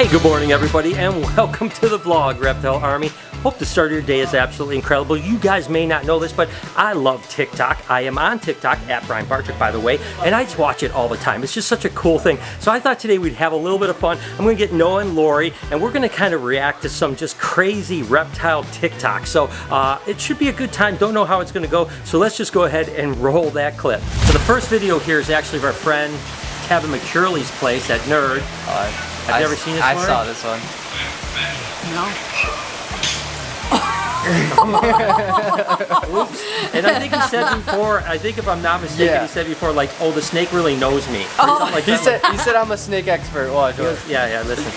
Hey, good morning everybody, and welcome to the vlog, Reptile Army. Hope the start of your day is absolutely incredible. You guys may not know this, but I love TikTok. I am on TikTok, at Barczyk, by the way, and I just watch it all the time. It's just such a cool thing. So I thought today we'd have a little bit of fun. I'm going to get Noah and Lori, and we're going to kind of react to some just crazy reptile TikTok. So it should be a good time. Don't know how it's going to go, so let's just go ahead and roll that clip. So the first video here is actually of our friend Kevin McCurley's place at Nerd. Have you ever seen this one? I saw this one. No. Oops. And I think he said before, I think if I'm not mistaken, he said before, like, oh, the snake really knows me. Oh. Like he said I'm a snake expert. Watch. Yeah, listen.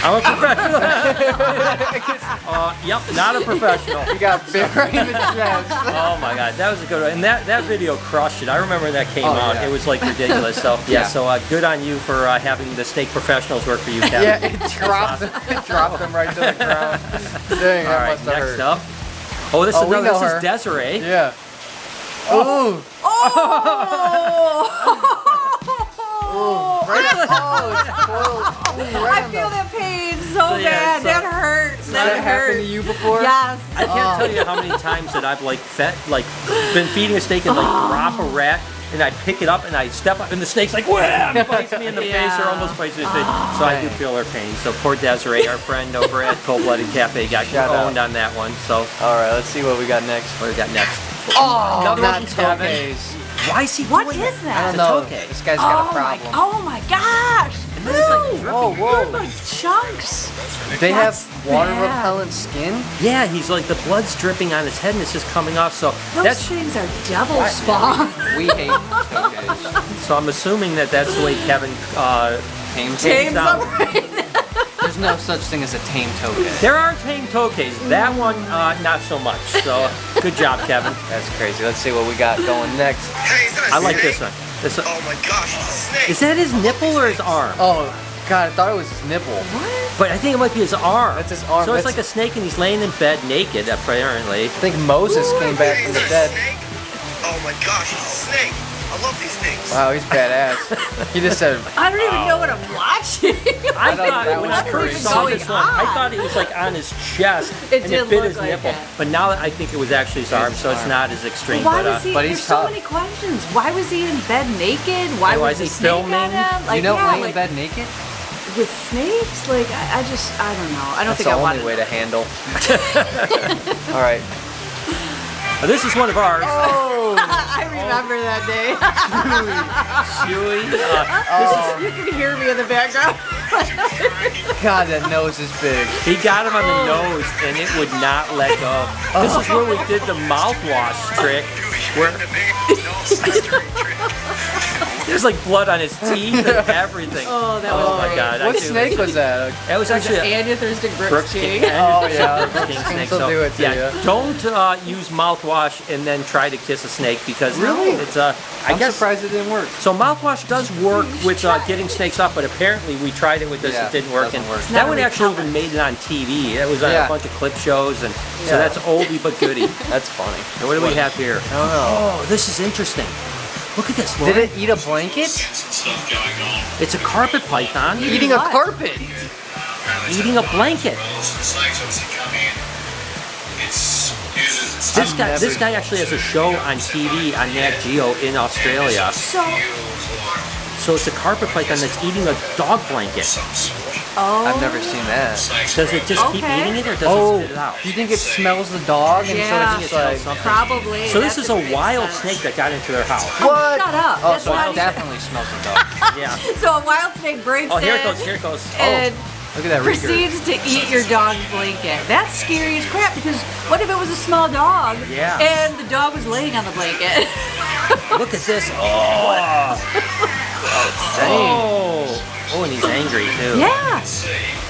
I'm a professional. Yep, not a professional. You got bit right in the chest. Oh my God, that was a good one. And that video crushed it. I remember when that came out. Yeah. It was like ridiculous. So so good on you for having the snake professionals work for you, Kevin. Yeah, it dropped them right to the ground. Dang, All right, must have next hurt. up. Oh, this is Desiree. Yeah. Oh. Right on. I feel that pain so bad. That hurts. That happened hurts. to you before? Yes. I can't tell you how many times that I've been feeding a snake and drop a rat, and I pick it up and I step up and the snake's like wham, bites me in the face or almost bites me in the face. So I do feel her pain. So poor Desiree, our friend over at Cold Blooded Cafe, got owned on that one. So all right, let's see what we got next. what do we got next? Oh, another not one from Kevin. tokays. Why is he What doing is that? I don't know. This guy's got a problem. Oh my gosh. And then it's like Whoa, whoa. Like chunks. They have That's water bad. repellent skin? Yeah, he's like the blood's dripping on his head and it's just coming off. So Those things are devil spawn. We hate tokays. so I'm assuming that's the way Kevin Tames down. them right. There's no such thing as a tame tokay. There are tame tokays. That one, not so much. So good job, Kevin. That's crazy. Let's see what we got going next. Hey, is that a I like snake? this one. Oh my gosh, it's a snake. Is that his nipple or his arm? Oh, God, I thought it was his nipple. But I think it might be his arm. That's his arm. So it's That's- like a snake and he's laying in bed naked, apparently. I think Moses came back from the Is dead. that a snake? Oh my gosh, it's a snake. I love these things. Wow, he's badass. He just said, I don't even know what I'm watching. I thought thought that when was I first crazy. saw this one, I Going thought it was like on his chest It and did it bit look his like nipple. that. But now I think it was actually his arm, so it's arm. not as extreme. Why but was he? but There's he's so tough. many questions. Why was he in bed naked? Why why was is the he snake filming? on him? Like, you don't yeah, lay in like, bed naked? with snakes? Like, I don't know. I don't That's think the I want only way to handle. All right. This is one of ours. Oh, I remember that day. Chewy. You can hear me in the background. God, that nose is big. He got him on the nose and it would not let go. This is where we did the mouthwash trick. Where there's like blood on his teeth and everything. Oh, that was my great. God. What snake was that? It was actually a Anya Thurston Brooks Brooks King. King. Oh, yeah. Brooks King snake. Will So, do it to you. don't use mouthwash and then try to kiss a snake because it's I I'm guess surprised it didn't work. so mouthwash does work with getting snakes off, but apparently we tried it with this, Yeah, it didn't work. doesn't And work. It's that not one really actually common. even made it on TV. It was on Yeah. a bunch of clip shows, and so Yeah. that's oldie but goodie. That's funny. And what do we have here? I don't know. Oh, this is interesting. Look at this, Lori. Did it eat a blanket? It's a carpet python Eating a what? carpet. eating a blanket. This guy actually has a show on TV on Nat Geo in Australia. So it's a carpet python that's eating a dog blanket. I've never seen that. Does it just keep Okay. eating it or does it spit it out? Do you think it smells the dog and Yeah. so it's It just smells like... something. Probably. So this That is a could make wild sense. snake that got into their house. What? Shut up. Oh, That's so not it even- definitely smells the dog. Yeah. So a wild snake breaks Oh, here it in goes, here it goes. and Look at that rigor. proceeds to eat your dog's blanket. That's scary as crap because what if it was a small dog Yeah. and the dog was laying on the blanket? Look at this. Oh. Oh, and he's angry too. Yeah.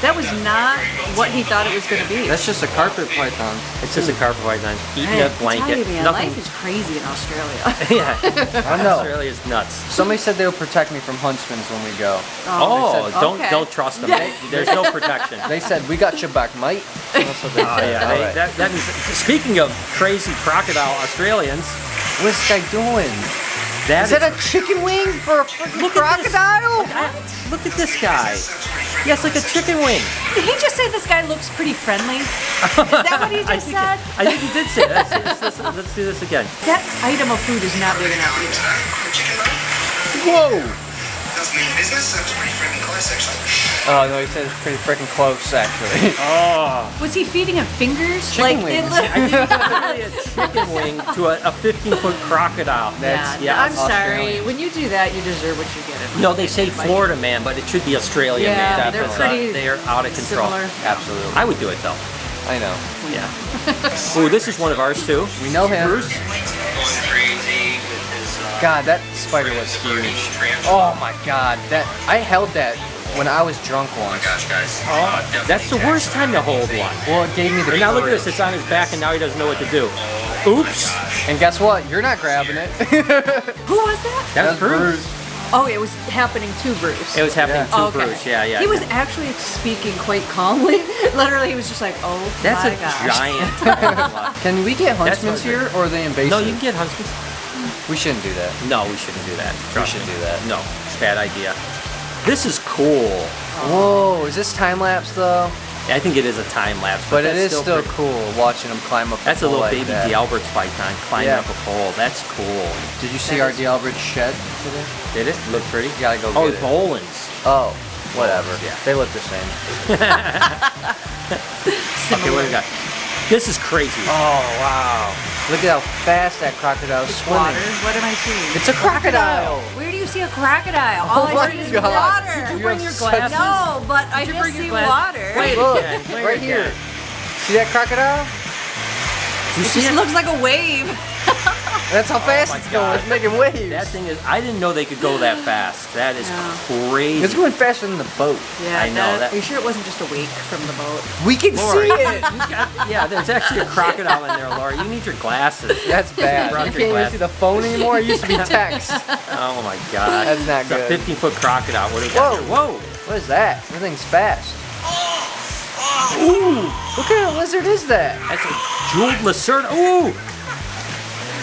That was not what he thought it was going to be. That's just a carpet python. It's just a carpet python eating Man, a blanket. I'm telling you, man, Nothing. life is crazy in Australia. Yeah. I know. Australia's nuts. Somebody said they would protect me from huntsmans when we go. Oh, said- don't trust them. Yeah. There's no protection. They said, we got your back, mate. That's what they Oh said. yeah, All right. that means, speaking of crazy crocodile Australians, What's this guy doing? That Is that a chicken wing for a freaking crocodile? Look at this guy. Yeah, it's like a chicken wing. Did he just say this guy looks pretty friendly? Is that what he just said? I think he did say that. Let's do this again. That item of food is not big enough either. Whoa! Doesn't mean business. That was pretty freaking close, actually. Oh no, he said it's pretty freaking close actually. Oh. Was he feeding him fingers? Chicken it wings. lit- I think it's literally a chicken wing to a 15-foot crocodile. Yeah, I'm sorry. Australian. When you do that, you deserve what you get. No, they say Florida man, but it should be Australian Yeah, man. they're pretty they are out of control. similar. Absolutely. I would do it though. I know. Yeah. Ooh, this is one of ours too. We know him. Bruce. Going crazy with his. God, that spider was huge. Oh my god, that I held that when I was drunk once. Gosh, guys. That's the worst time to hold one. Well, it gave me the And now look at courage. this. It's on his back, and now he doesn't know what to do. Oops. And guess what? You're not grabbing it. Who was that? That's Bruce. Oh, it was happening to Bruce. It was happening Yeah. to Oh, okay. Bruce. Yeah. He was actually speaking quite calmly. Literally, he was just like, "Oh That's my a gosh." giant tarantula. Can we get That's huntsmen's what it here, or are they invasive? No, you can get huntsmen. We shouldn't do that. No, we shouldn't do that. Trust shouldn't me. do that. No, bad idea. This is cool. Whoa, is this time lapse though? I think it is a time lapse, But it that's is still pretty- cool watching them climb up. That's a pole little like baby that. D'Albert's python climbing Yeah. up a pole. That's cool. Did you see That our is- D'Albert shed today? Did it look pretty? You gotta go Oh, get it. Boland's. Oh, whatever. Yeah. They look the same. Okay, what do we got? This is crazy. Oh wow! Look at how fast that crocodile's It's swimming. water. What am I seeing? It's a crocodile. Where do you see a crocodile? All Oh I my see is God. water. Did you bring have your such- glasses? No, but I Did you just bring your see glass? water. Wait. Look, again, play it right here. again. See that crocodile? Do you It see just it? looks like a wave. That's how fast my it's going. God. It's making waves. That thing is. I didn't know they could go that fast. That is Yeah. crazy. It's going faster than the boat. Yeah, I know that- Are you sure it wasn't just a wake from the boat? We can Lori, see it. yeah, there's actually a crocodile in there, Laura. You need your glasses. That's bad. Brought You your can't even glass. see the phone anymore. It used to be text. Oh my god. That's not It's good. a 15-foot crocodile. What do we got Whoa. here? Whoa. What is that? Everything's fast. Ooh, what kind of lizard is that? That's a jeweled lacerda. Ooh.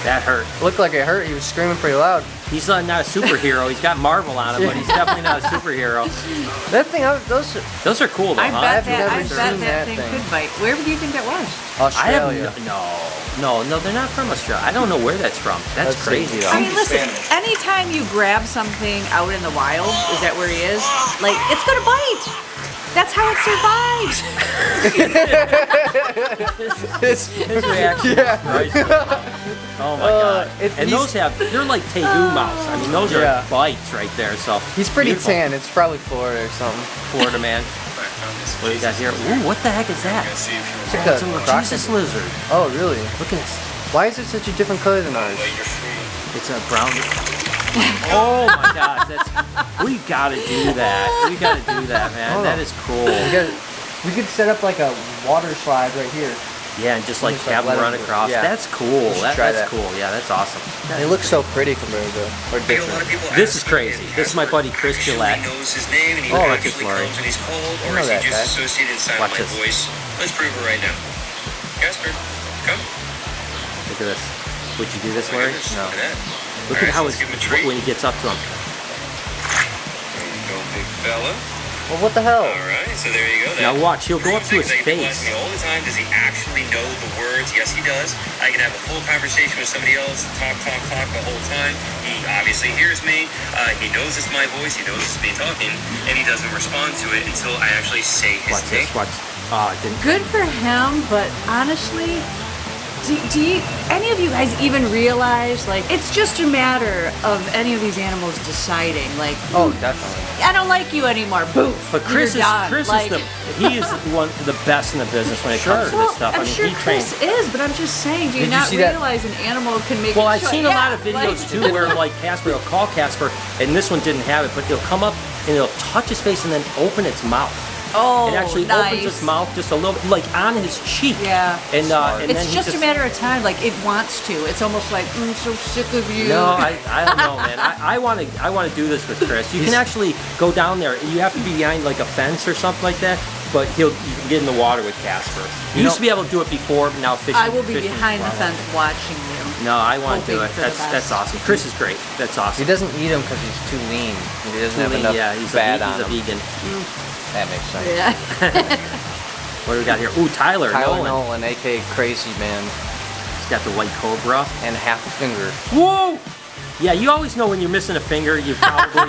That hurt. Looked like it hurt. He was screaming pretty loud. He's not a superhero. He's got Marvel on him, but he's definitely not a superhero. That thing, Those are cool though, I huh? bet never that, I seen bet that that thing thing. could bite. Where do you think that was? I have Australia. no, they're not from Australia. I don't know where that's from. That's Let's crazy see. though. I mean, listen, anytime you grab something out in the wild, is that where he is? Like, it's gonna bite. That's how it survives. His reaction. Yeah. Right. Oh my god. And he's- those they're like tegu mouse. I mean, those Yeah. are bites right there. So He's pretty beautiful. tan. It's probably Florida or something. Florida man. What do you got here? Ooh, what the heck is that? It's It's like a a Jesus crocodile. lizard. Oh, really? Look at this. Why is it such a different color than ours? It's a brown. Oh my gosh, we gotta do that. We gotta do that, man. Oh. That is cool. We could set up like a water slide right here. Yeah, and just like Just like have them let run it go. across. Yeah. That's cool. We should try That's that. cool. Yeah, that's awesome. They look so pretty compared to, or different. This is crazy. This is my buddy Chris Gillette. He knows his name and he Oh, that's just actually Lori. comes when he's cold, I or know is he that just guy. associated inside Watch my this. voice? Let's prove it right now. Casper, come. Look at this. Would you do this, Look Larry? at this. No. Look at that. Look All at right, how let's it's give him a treat. when he gets up to him. There you go, big fella. Well, what the hell? All right, so there you go. Now watch. He'll go up to his Proves things that face. people ask me all the time. Does he actually know the words? Yes, he does. I can have a full conversation with somebody else, talk the whole time. He obviously hears me. He knows it's my voice. He knows it's me talking, and he doesn't respond to it until I actually say his Watch name. this. Watch. Oh, it didn't. Good for him, but honestly, do you, any of you guys even realize, like, it's just a matter of any of these animals deciding, like, Oh, definitely. I don't like you anymore. Boof. But Chris you're done. is Like, he is the best in the business when it comes to well, this stuff. I'm I mean, sure he trains. Chris is, but I'm just saying, do you Did you not see that- realize an animal can make Well, a I've choice? seen a lot of Yeah, videos like- too where like Casper will call Casper, and this one didn't have it, but it'll come up and it'll touch his face and then open its mouth. Oh, It actually nice. opens its mouth just a little, like on his cheek. Yeah. And then It's he just a matter of time. Like, it wants to. It's almost like, I'm so sick of you. No, I don't know, man. I want to do this with Chris. You can actually go down there. You have to be behind like a fence or something like that. But you can get in the water with Casper. You used to be able to do it before, but now fishing. I will be fishing is behind the wild. fence watching you. No, I want to do Hoping it. for the That's best. awesome. Chris is great. That's He awesome. doesn't eat them because he's too lean. He doesn't have enough Yeah, he's fat a on him. vegan. That makes sense. Yeah. What do we got here? Ooh, Tyler Nolan. Nolan, aka Crazy Man, He's got the white cobra. and half a finger. Whoa! Yeah, you always know when you're missing a finger. You probably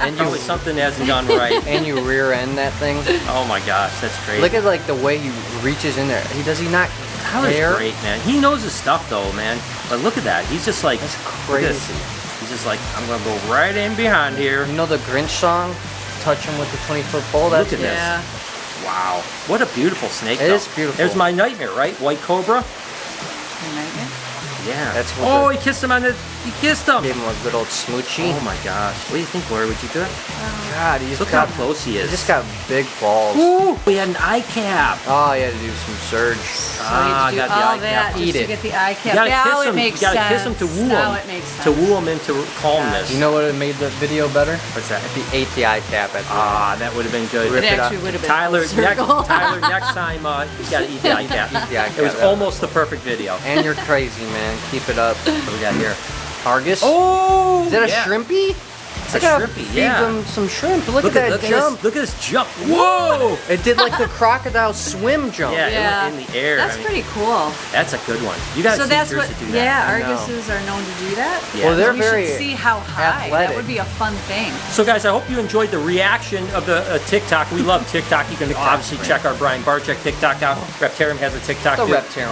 And probably something hasn't gone right. And you rear end that thing. Oh my gosh, that's great. Look at like the way he reaches in there. Does he not Tyler's care? great, man. He knows his stuff though, man. But look at that. He's just like That's look at crazy. this. He's just like, I'm gonna go right in behind here. You know the Grinch song? Touch him with the 20-foot pole. That's Look at this. Yeah. Wow. What a beautiful snake. It though. is beautiful. There's my nightmare, right? White cobra. Nightmare. Yeah. That's what Oh, the- he kissed him on the. He kissed him. Gave him a good old smoochie. Oh my gosh. What do you think, Laura? Would you do it? God, he's Look got, how close he he is. just got big balls. Ooh, we had an eye cap. Oh, he had to do some surge. So Ah, you got have the to do all eye that cap. just Eat to it. get the eye You cap. gotta Now kiss it him. makes You gotta sense. kiss him to woo Now him. it makes sense. To woo him into calmness. You know what made the video better? What's that? If he ate the eye cap at the Ah, that would have been good. It Rip it actually up. would have been Tyler, full circle. Tyler, next time you gotta eat the eye cap. the eye It was cap. almost the perfect video. And you're crazy, man. Keep it up. What do we got here? Argus? Oh, Is that a yeah. shrimpy? It's a shrimpy, Feed yeah. them some shrimp. Look at that look jump. At look at this jump. Whoa! It did like the crocodile swim jump. Yeah, Yeah. in the air. That's I mean, pretty cool. That's a good one. You gotta So teach that's yours what, to do that. yeah, I know. Arguses are known to do that. Yeah. Well, they're we very should see how high. athletic. That would be a fun thing. So guys, I hope you enjoyed the reaction of the TikTok. We love TikTok. You can obviously check our Brian Barczyk TikTok out. Reptarium has a TikTok The too. Reptarium.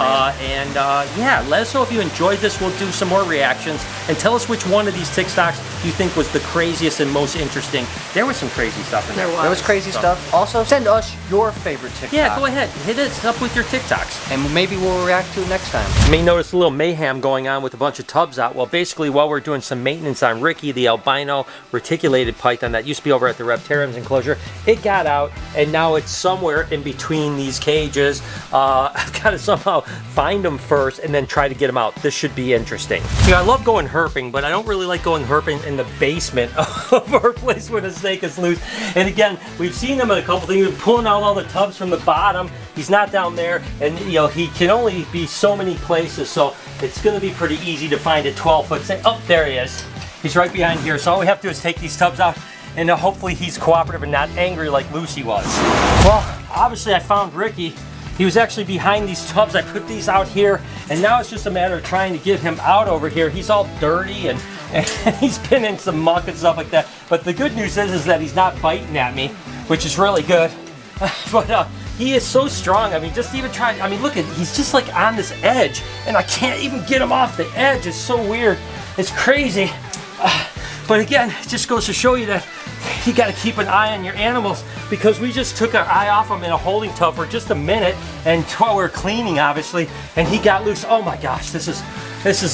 Yeah, let us know if you enjoyed this. We'll do some more reactions and tell us which one of these TikToks you think was the craziest and most interesting. There was some crazy stuff in there. There was crazy So- stuff. Also, send us your favorite TikTok. Yeah, go ahead. Hit us up with your TikToks. And maybe we'll react to it next time. You may notice a little mayhem going on with a bunch of tubs out. Well, basically, while we're doing some maintenance on Ricky, the albino reticulated python that used to be over at the Reptarium's enclosure, it got out, and now it's somewhere in between these cages. I've got to somehow find them first and then try to get them out. This should be interesting. You know, I love going herping, but I don't really like going herping in the basement of our place where the snake is loose. And again, we've seen him in a couple things. We're pulling out all the tubs from the bottom. He's not down there, and you know he can only be so many places, so it's going to be pretty easy to find a 12-foot snake. Oh, there he is. He's right behind here. So all we have to do is take these tubs out, and hopefully he's cooperative and not angry like Lucy was. Well, obviously I found Ricky. He was actually behind these tubs. I put these out here, and now it's just a matter of trying to get him out over here. He's all dirty and he's been in some muck and stuff like that. But the good news is that he's not biting at me, which is really good. But he is so strong. I mean, just even try. I mean, look at, he's just like on this edge, and I can't even get him off the edge. It's so weird. It's crazy. But again, it just goes to show you that you got to keep an eye on your animals, because we just took our eye off him in a holding tub for just a minute, and while we were cleaning, obviously, and he got loose. Oh my gosh, this is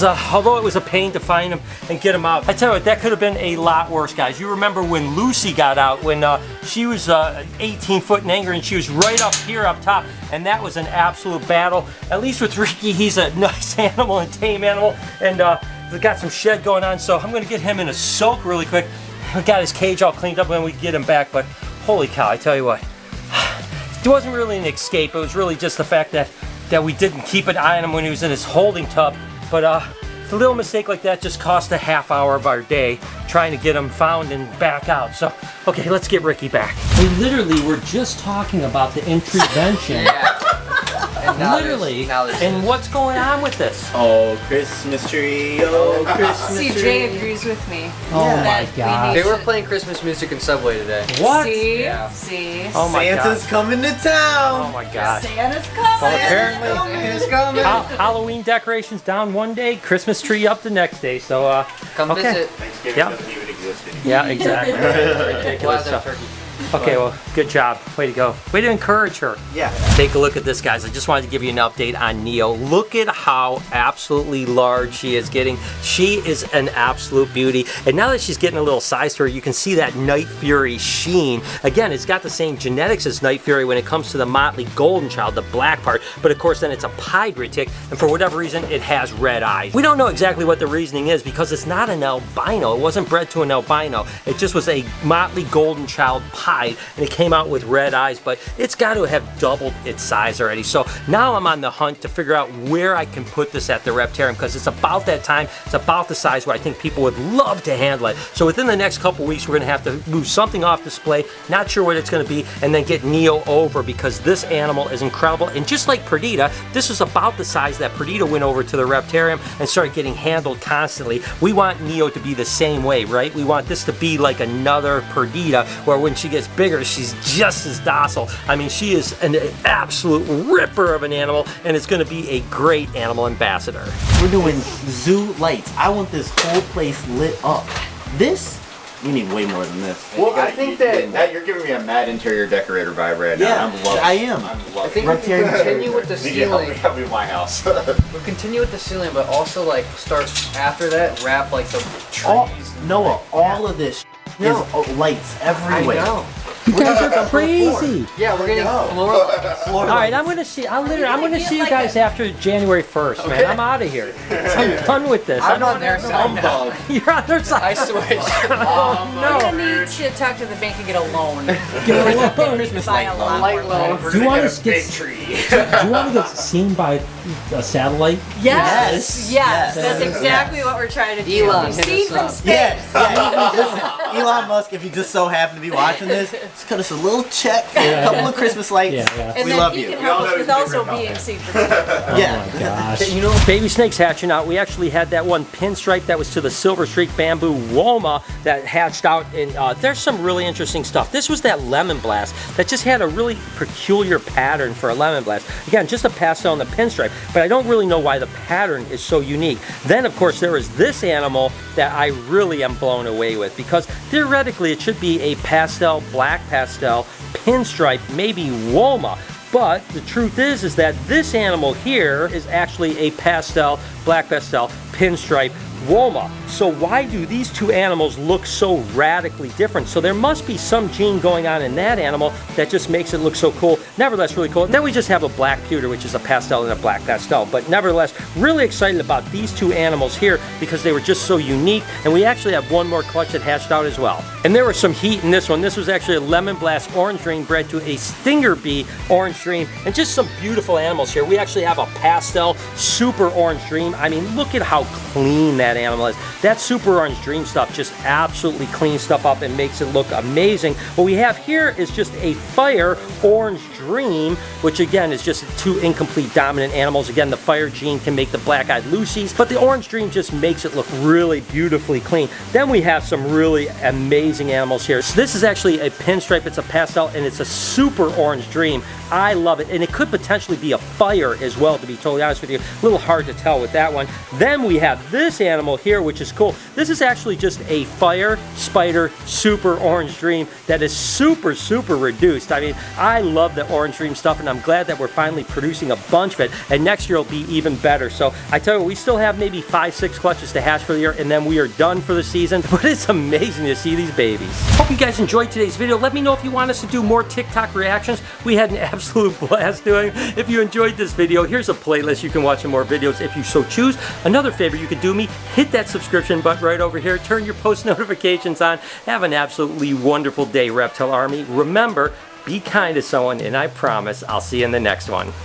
although it was a pain to find him and get him out, I tell you what, that could have been a lot worse, guys. You remember when Lucy got out, when she was 18 foot in anger, and she was right up here up top, and that was an absolute battle. At least with Ricky, he's a nice animal and tame animal, and we got some shed going on, so I'm going to get him in a soak really quick. We got his cage all cleaned up when we get him back, but holy cow, I tell you what, it wasn't really an escape. It was really just the fact that we didn't keep an eye on him when he was in his holding tub. But a little mistake like that just cost a half hour of our day trying to get him found and back out. So, okay, let's get Ricky back. We literally were just talking about the intervention. And now Literally. now there's And what's going on with this? Oh, Christmas tree, oh, Christmas See, tree. Jay agrees with me. Oh my that we God. need They were to- playing Christmas music in Subway today. What? See? Yeah. See? Oh my Santa's gosh. coming to town. Oh my gosh. Santa's coming! Well, apparently, It's coming. Halloween decorations down one day, Christmas tree up the next day. So, Come okay. visit. Thanksgiving Yeah. doesn't even exist anymore. yeah, exactly. We'll have Ridiculous that stuff. turkey. Okay, well, good job. Way to go. Way to encourage her. Yeah. Take a look at this, guys. I just wanted to give you an update on Neo. Look at how absolutely large she is getting. She is an absolute beauty. And now that she's getting a little size to her, you can see that Night Fury sheen. Again, it's got the same genetics as Night Fury when it comes to the motley golden child, the black part. But of course, then it's a pied retic, and for whatever reason, it has red eyes. We don't know exactly what the reasoning is, because it's not an albino. It wasn't bred to an albino. It just was a motley golden child pied. white, and it came out with red eyes, but it's got to have doubled its size already. So now I'm on the hunt to figure out where I can put this at the Reptarium, because it's about that time. It's about the size where I think people would love to handle it. So within the next couple weeks, we're going to have to move something off display, not sure what it's going to be, and then get Neo over, because this animal is incredible. And just like Perdita, this is about the size that Perdita went over to the Reptarium and started getting handled constantly. We want Neo to be the same way, right? We want this to be like another Perdita, where when she gets bigger, she's just as docile. I mean, she is an absolute ripper of an animal, and it's going to be a great animal ambassador. We're doing zoo lights. I want this whole place lit up. This, we need way more than this. Well, I think that you're giving me a mad interior decorator vibe right now. Yeah, I'm loving I am. I'm I loving think we can continue with the Need you to ceiling. help me with my house. We'll continue with the ceiling, but also like start after that, wrap like the trees. Noah, all of this is lights everywhere. I know. You guys are crazy. Yeah, we're getting floor lights. All right, I'm gonna see. I'm gonna see you guys after January 1st, man. I'm out of here. I'm done with this. I'm on their side now. You're on their side. I switch. We're gonna need to talk to the bank and get a loan. Christmas light. A light loan. Do you want to get? Do you want to get seen by a satellite? Yes. Yes. That's exactly what we're trying to do. Elon, hit See us from up. space. Yeah. Listen, Elon Musk, if you just so happen to be watching this, just cut us a little check for a couple of Christmas lights. And We then love he you. can help us with also being seen from space. Yeah. Oh my gosh. You know, baby snakes hatching out. We actually had that one pinstripe that was to the silver streak bamboo Woma that hatched out, and there's some really interesting stuff. This was that lemon blast that just had a really peculiar pattern for a lemon blast. Again, just a pastel on the pinstripe, but I don't really know why the pattern is so unique. Then, of course, there is this animal that I really am blown away with, because theoretically it should be a pastel, black pastel, pinstripe, maybe Woma. But the truth is that this animal here is actually a pastel, black pastel, pinstripe Woma. So why do these two animals look so radically different? So there must be some gene going on in that animal that just makes it look so cool. Nevertheless, really cool. And then we just have a black pewter, which is a pastel and a black pastel. But nevertheless, really excited about these two animals here because they were just so unique. And we actually have one more clutch that hatched out as well. And there was some heat in this one. This was actually a lemon blast orange dream bred to a stinger bee orange dream. And just some beautiful animals here. We actually have a pastel super orange dream. I mean, look at how clean that animal is. That super orange dream stuff just absolutely cleans stuff up and makes it look amazing. What we have here is just a fire orange dream, which again is just two incomplete dominant animals. Again, the fire gene can make the black-eyed Lucies, but the orange dream just makes it look really beautifully clean. Then we have some really amazing animals here. So this is actually a pinstripe, it's a pastel, and it's a super orange dream. I love it, and it could potentially be a fire as well, to be totally honest with you. A little hard to tell with that one. Then we have this animal here, which is cool. This is actually just a fire spider super orange dream that is super, super reduced. I mean, I love the orange dream stuff, and I'm glad that we're finally producing a bunch of it, and next year will be even better. So I tell you, we still have maybe 5-6 clutches to hatch for the year, and then we are done for the season. But it's amazing to see these babies. Hope you guys enjoyed today's video. Let me know if you want us to do more TikTok reactions. We had an absolute blast doing. If you enjoyed this video, here's a playlist. You can watch some more videos if you so choose. Another favor you could do me, hit that subscription button right over here. Turn your post notifications on. Have an absolutely wonderful day, Reptile Army. Remember, be kind to someone, and I promise I'll see you in the next one.